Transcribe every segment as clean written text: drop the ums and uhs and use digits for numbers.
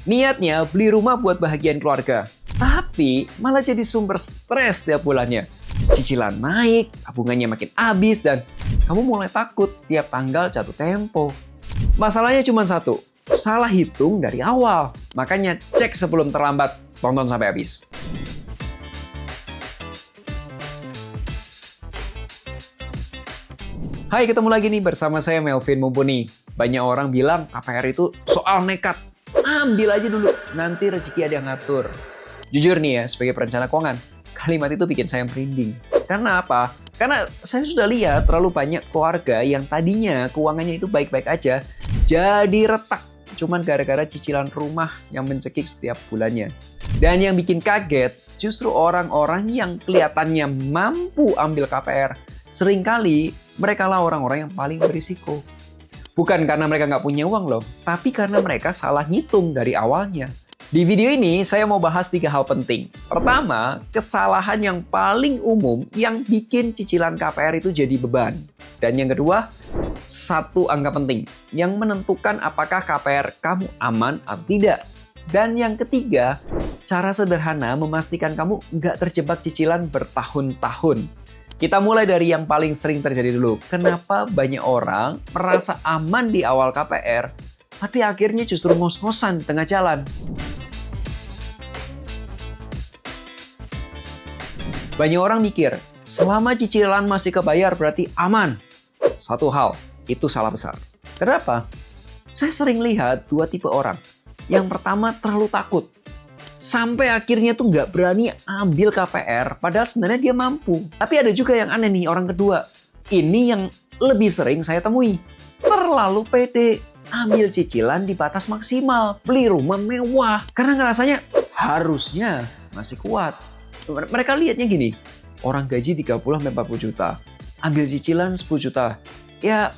Niatnya beli rumah buat bahagian keluarga, tapi malah jadi sumber stres tiap bulannya. Cicilan naik, tabungannya makin habis, dan kamu mulai takut tiap tanggal jatuh tempo. Masalahnya cuma satu, salah hitung dari awal. Makanya cek sebelum terlambat, tonton sampai habis. Hai, ketemu lagi nih bersama saya Melvin Mumpuni. Banyak orang bilang KPR itu soal nekat. Ambil aja dulu, nanti rezeki ada yang ngatur. Jujur nih ya, sebagai perencana keuangan, kalimat itu bikin saya merinding. Karena apa? Karena saya sudah lihat terlalu banyak keluarga yang tadinya keuangannya itu baik-baik aja, jadi retak. Cuman gara-gara cicilan rumah yang mencekik setiap bulannya. Dan yang bikin kaget, justru orang-orang yang kelihatannya mampu ambil KPR, seringkali mereka lah orang-orang yang paling berisiko. Bukan karena mereka nggak punya uang loh, tapi karena mereka salah ngitung dari awalnya. Di video ini, saya mau bahas 3 hal penting. Pertama, kesalahan yang paling umum yang bikin cicilan KPR itu jadi beban. Dan yang kedua, 1 angka penting yang menentukan apakah KPR kamu aman atau tidak. Dan yang ketiga, cara sederhana memastikan kamu nggak terjebak cicilan bertahun-tahun. Kita mulai dari yang paling sering terjadi dulu. Kenapa banyak orang merasa aman di awal KPR, tapi akhirnya justru ngos-ngosan di tengah jalan? Banyak orang mikir, selama cicilan masih kebayar berarti aman. Satu hal, itu salah besar. Kenapa? Saya sering lihat 2 tipe orang. Yang pertama terlalu takut. Sampai akhirnya tuh nggak berani ambil KPR, padahal sebenarnya dia mampu. Tapi ada juga yang aneh nih, orang kedua. Ini yang lebih sering saya temui. Terlalu pede, ambil cicilan di batas maksimal, beli rumah mewah. Karena ngerasanya harusnya masih kuat. Mereka lihatnya gini, orang gaji 30-40 juta, ambil cicilan 10 juta. Ya,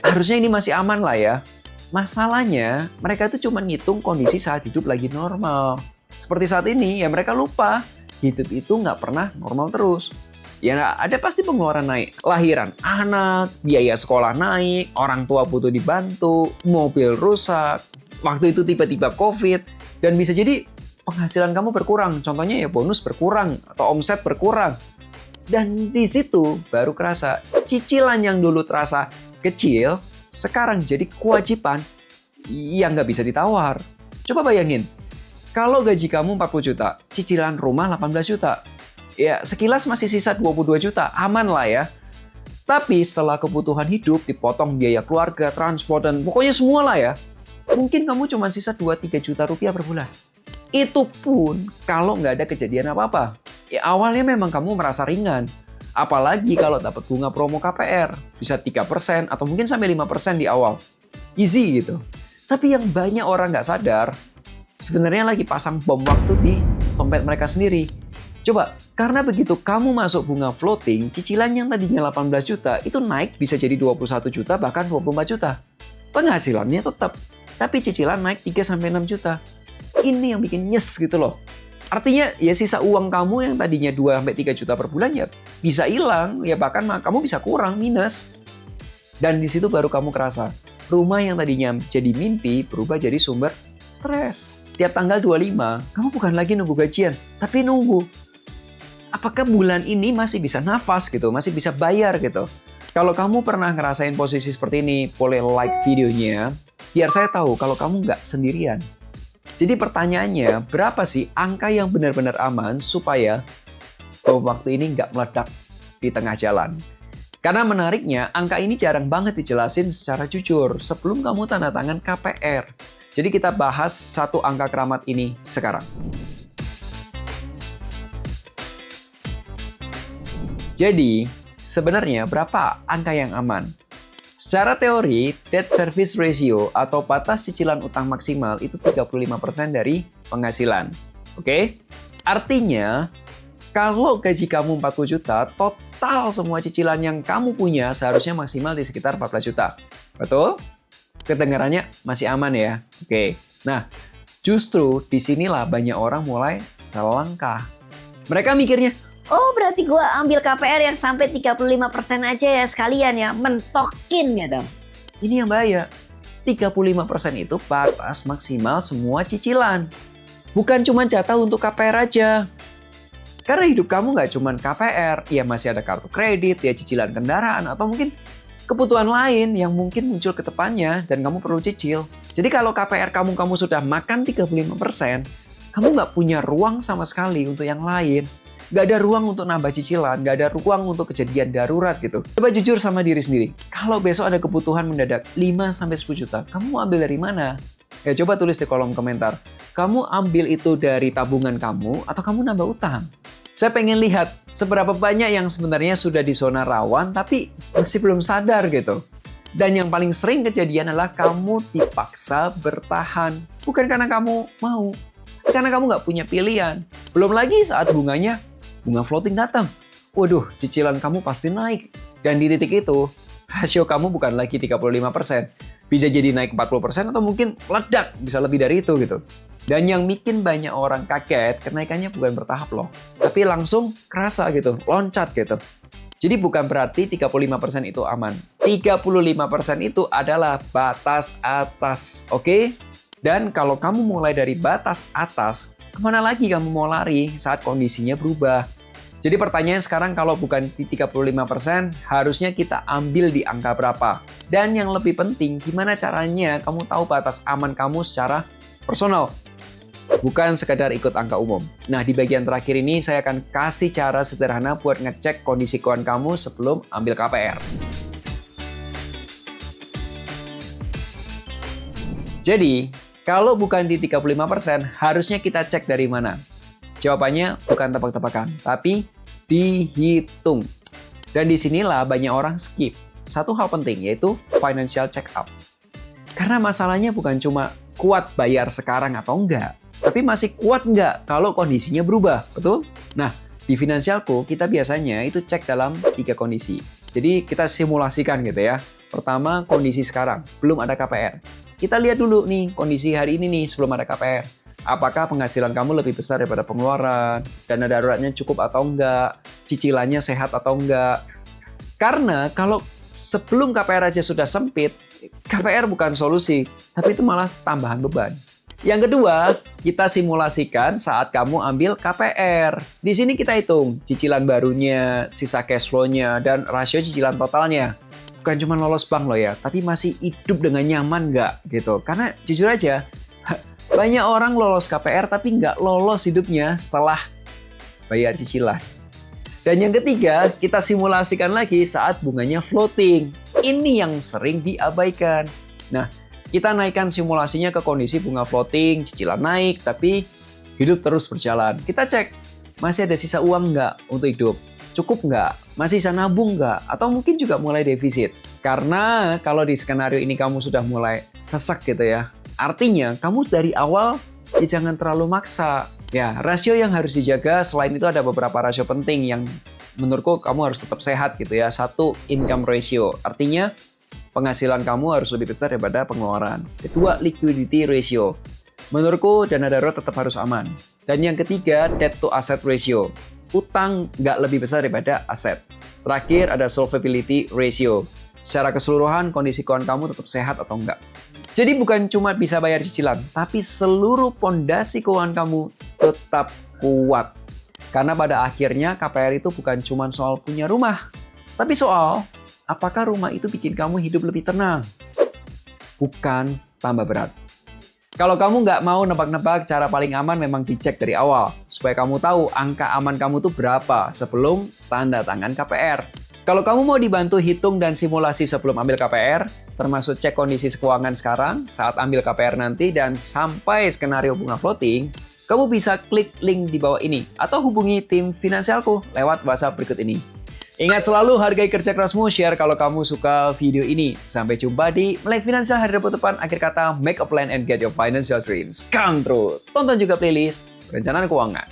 harusnya ini masih aman lah ya. Masalahnya, mereka itu cuma ngitung kondisi saat hidup lagi normal. Seperti saat ini, ya mereka lupa. Hidup itu nggak pernah normal terus. Ya ada pasti pengeluaran naik. Lahiran anak, biaya sekolah naik, orang tua butuh dibantu, mobil rusak, waktu itu tiba-tiba COVID, dan bisa jadi penghasilan kamu berkurang. Contohnya ya bonus berkurang, atau omset berkurang. Dan di situ baru kerasa, cicilan yang dulu terasa kecil, sekarang jadi kewajiban yang nggak bisa ditawar. Coba bayangin, kalau gaji kamu 40 juta, cicilan rumah 18 juta. Ya sekilas masih sisa 22 juta, aman lah ya. Tapi setelah kebutuhan hidup, dipotong biaya keluarga, transport, dan pokoknya semua lah ya. Mungkin kamu cuma sisa 2-3 juta rupiah per bulan. Itu pun kalau nggak ada kejadian apa-apa. Ya awalnya memang kamu merasa ringan. Apalagi kalau dapat bunga promo KPR, bisa 3% atau mungkin sampai 5% di awal. Easy gitu. Tapi yang banyak orang nggak sadar, sebenarnya lagi pasang bom waktu di dompet mereka sendiri. Coba, karena begitu kamu masuk bunga floating, cicilan yang tadinya 18 juta itu naik bisa jadi 21 juta bahkan 24 juta. Penghasilannya tetap, tapi cicilan naik 3-6 juta. Ini yang bikin nyes gitu loh. Artinya ya sisa uang kamu yang tadinya 2-3 juta per bulan ya bisa hilang, ya bahkan kamu bisa kurang, minus. Dan di situ baru kamu kerasa, rumah yang tadinya jadi mimpi berubah jadi sumber stres. Tiap tanggal 25, kamu bukan lagi nunggu gajian, tapi nunggu. Apakah bulan ini masih bisa nafas gitu, masih bisa bayar gitu. Kalau kamu pernah ngerasain posisi seperti ini, boleh like videonya, biar saya tahu kalau kamu nggak sendirian. Jadi pertanyaannya, berapa sih angka yang benar-benar aman supaya bom waktu ini nggak meledak di tengah jalan? Karena menariknya, angka ini jarang banget dijelasin secara jujur sebelum kamu tanda tangan KPR. Jadi kita bahas 1 angka keramat ini sekarang. Jadi, sebenarnya berapa angka yang aman? Secara teori, debt service ratio atau batas cicilan utang maksimal itu 35% dari penghasilan. Oke? Artinya, kalau gaji kamu 40 juta, total semua cicilan yang kamu punya seharusnya maksimal di sekitar 14 juta. Betul? Kedengarannya masih aman ya? Oke. Nah, justru disinilah banyak orang mulai salah langkah. Mereka mikirnya, Oh, berarti gue ambil KPR yang sampai 35% aja ya sekalian ya, mentokin gitu. ini yang bahaya. 35% itu batas maksimal semua cicilan. Bukan cuma jatah untuk KPR aja. Karena hidup kamu nggak cuma KPR, ya masih ada kartu kredit, ya cicilan kendaraan, atau mungkin kebutuhan lain yang mungkin muncul ke depannya dan kamu perlu cicil. Jadi kalau KPR kamu sudah makan 35%, kamu nggak punya ruang sama sekali untuk yang lain. Nggak ada ruang untuk nambah cicilan, nggak ada ruang untuk kejadian darurat gitu. Coba jujur sama diri sendiri. Kalau besok ada kebutuhan mendadak 5-10 juta, kamu ambil dari mana? Ya coba tulis di kolom komentar. Kamu ambil itu dari tabungan kamu atau kamu nambah utang? Saya pengen lihat seberapa banyak yang sebenarnya sudah di zona rawan tapi masih belum sadar gitu. Dan yang paling sering kejadian adalah kamu dipaksa bertahan. Bukan karena kamu mau, karena kamu nggak punya pilihan. Belum lagi saat bunga floating datang. Waduh, cicilan kamu pasti naik. Dan di titik itu, rasio kamu bukan lagi 35%. Bisa jadi naik 40% atau mungkin ledak, bisa lebih dari itu gitu. Dan yang bikin banyak orang kaget, kenaikannya bukan bertahap loh. Tapi langsung kerasa gitu, loncat gitu. Jadi bukan berarti 35% itu aman. 35% itu adalah batas atas, oke? Dan kalau kamu mulai dari batas atas, kemana lagi kamu mau lari saat kondisinya berubah? Jadi pertanyaannya sekarang kalau bukan di 35%, harusnya kita ambil di angka berapa? Dan yang lebih penting, gimana caranya kamu tahu batas aman kamu secara personal? Bukan sekadar ikut angka umum. Nah, di bagian terakhir ini saya akan kasih cara sederhana buat ngecek kondisi keuangan kamu sebelum ambil KPR. Jadi, kalau bukan di 35%, harusnya kita cek dari mana? Jawabannya bukan tebak-tebakan, tapi dihitung. Dan disinilah banyak orang skip. Satu hal penting, yaitu financial check-up. Karena masalahnya bukan cuma kuat bayar sekarang atau enggak, tapi masih kuat nggak kalau kondisinya berubah, betul? Nah, di Finansialku kita biasanya itu cek dalam 3 kondisi. Jadi kita simulasikan gitu ya. Pertama, kondisi sekarang, belum ada KPR. Kita lihat dulu nih, kondisi hari ini nih sebelum ada KPR. Apakah penghasilan kamu lebih besar daripada pengeluaran? Dana daruratnya cukup atau enggak? Cicilannya sehat atau enggak? Karena kalau sebelum KPR aja sudah sempit, KPR bukan solusi, tapi itu malah tambahan beban. Yang kedua, kita simulasikan saat kamu ambil KPR. Di sini kita hitung cicilan barunya, sisa cash flow-nya, dan rasio cicilan totalnya. Bukan cuma lolos bank loh ya, tapi masih hidup dengan nyaman nggak gitu. Karena jujur aja, banyak orang lolos KPR tapi nggak lolos hidupnya setelah bayar cicilan. Dan yang ketiga, kita simulasikan lagi saat bunganya floating. Ini yang sering diabaikan. Nah, kita naikkan simulasinya ke kondisi bunga floating, cicilan naik, tapi hidup terus berjalan. Kita cek, masih ada sisa uang nggak untuk hidup? Cukup nggak? Masih bisa nabung nggak? Atau mungkin juga mulai defisit? Karena kalau di skenario ini kamu sudah mulai sesek gitu ya, artinya kamu dari awal ya jangan terlalu maksa. Ya, rasio yang harus dijaga selain itu ada beberapa rasio penting yang menurutku kamu harus tetap sehat gitu ya. Satu, income ratio. Artinya, penghasilan kamu harus lebih besar daripada pengeluaran. Kedua, liquidity ratio. Menurutku, dana darurat tetap harus aman. Dan yang ketiga, debt to asset ratio. Utang nggak lebih besar daripada aset. Terakhir, ada solvability ratio. Secara keseluruhan, kondisi keuangan kamu tetap sehat atau enggak. Jadi bukan cuma bisa bayar cicilan, tapi seluruh pondasi keuangan kamu tetap kuat. Karena pada akhirnya KPR itu bukan cuma soal punya rumah, tapi soal apakah rumah itu bikin kamu hidup lebih tenang? Bukan tambah berat. Kalau kamu nggak mau nebak-nebak, cara paling aman memang dicek dari awal. Supaya kamu tahu angka aman kamu tuh berapa sebelum tanda tangan KPR. Kalau kamu mau dibantu hitung dan simulasi sebelum ambil KPR, termasuk cek kondisi keuangan sekarang, saat ambil KPR nanti, dan sampai skenario bunga floating, kamu bisa klik link di bawah ini atau hubungi tim Finansialku lewat WhatsApp berikut ini. Ingat selalu hargai kerja kerasmu, share kalau kamu suka video ini. Sampai jumpa di Melek Finansial hari depan. Akhir kata, make a plan and get your financial dreams come true. Tonton juga playlist Perencanaan Keuangan.